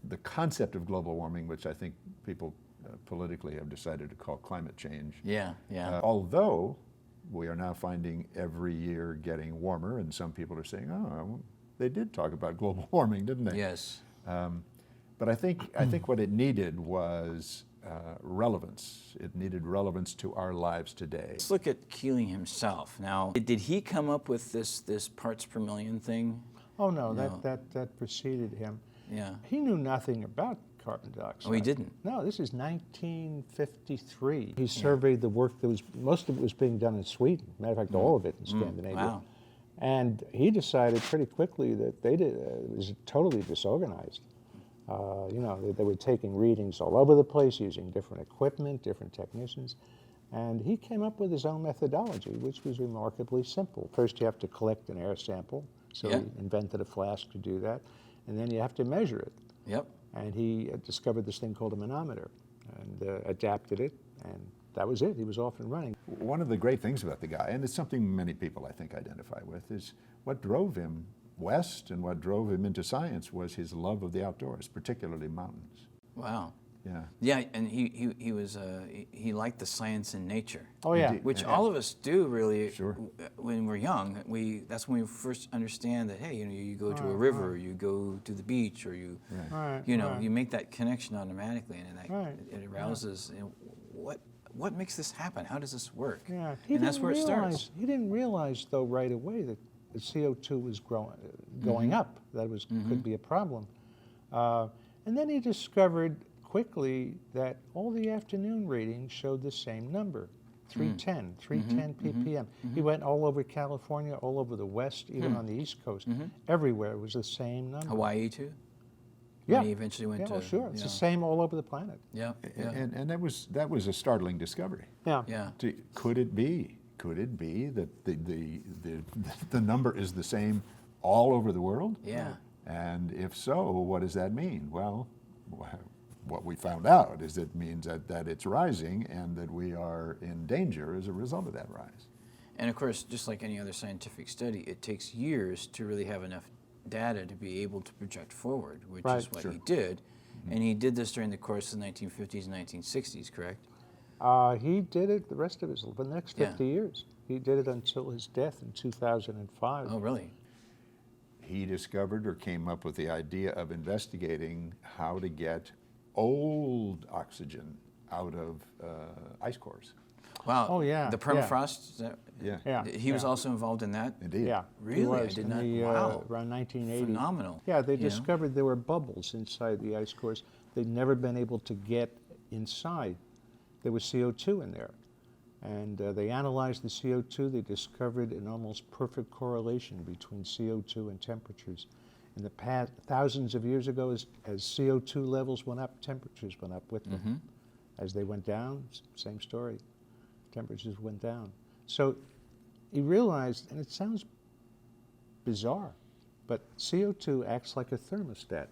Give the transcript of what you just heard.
the concept of global warming, which I think people politically have decided to call climate change. Yeah, yeah. Although we are now finding every year getting warmer, and some people are saying, oh, they did talk about global warming, didn't they? Yes. But I think what it needed was relevance. It needed relevance to our lives today. Let's look at Keeling himself. Now, did he come up with this parts per million thing? Oh no, that preceded him. Yeah. He knew nothing about carbon dioxide. Oh, he didn't? No, this is 1953. He surveyed the work that was, most of it was being done in Sweden. Matter of fact, all of it in Scandinavia. Wow. And he decided pretty quickly that it was totally disorganized. You know, they were taking readings all over the place, using different equipment, different technicians. And he came up with his own methodology, which was remarkably simple. First, you have to collect an air sample. So he invented a flask to do that. And then you have to measure it. Yep. And he discovered this thing called a manometer and adapted it, and that was it. He was off and running. One of the great things about the guy, and it's something many people I think identify with, is what drove him west and what drove him into science was his love of the outdoors, particularly mountains. Wow. Yeah. Yeah, and he was he liked the science in nature. Oh yeah. Indeed. Which all of us do really. Sure. When we're young, that's when we first understand that, hey, you know, you go to a river, you go to the beach, or you you make that connection automatically, and that it arouses. You know, what makes this happen? How does this work? Yeah. And that's where it starts. He didn't realize though right away that the CO2 was going up. That was could be a problem. And then he discovered quickly that all the afternoon readings showed the same number, 310 ppm. He went all over California, all over the West, even on the East Coast. Everywhere it was the same number. Hawaii too? Yeah. When he eventually went to. Oh, sure. It's the same all over the planet. Yeah. And that was a startling discovery. Yeah. Yeah. Could it be that the number is the same all over the world? Yeah. And if so, what does that mean? Well, what we found out is it means that it's rising and that we are in danger as a result of that rise. And of course, just like any other scientific study, it takes years to really have enough data to be able to project forward, which is what he did. And he did this during the course of the 1950s and 1960s, correct? He did it the rest of his, for the next 50 years. He did it until his death in 2005. Oh, really? He discovered or came up with the idea of investigating how to get old oxygen out of ice cores. Wow. Oh, yeah. The permafrost? Is that, Yeah. He was also involved in that? Indeed. Yeah. Really? I did not. Wow. Around 1980. Phenomenal. Yeah, they discovered there were bubbles inside the ice cores they'd never been able to get inside. There was CO2 in there. And they analyzed the CO2. They discovered an almost perfect correlation between CO2 and temperatures. In the past, thousands of years ago, as CO2 levels went up, temperatures went up with them. As they went down, same story. Temperatures went down. So he realized, and it sounds bizarre, but CO2 acts like a thermostat.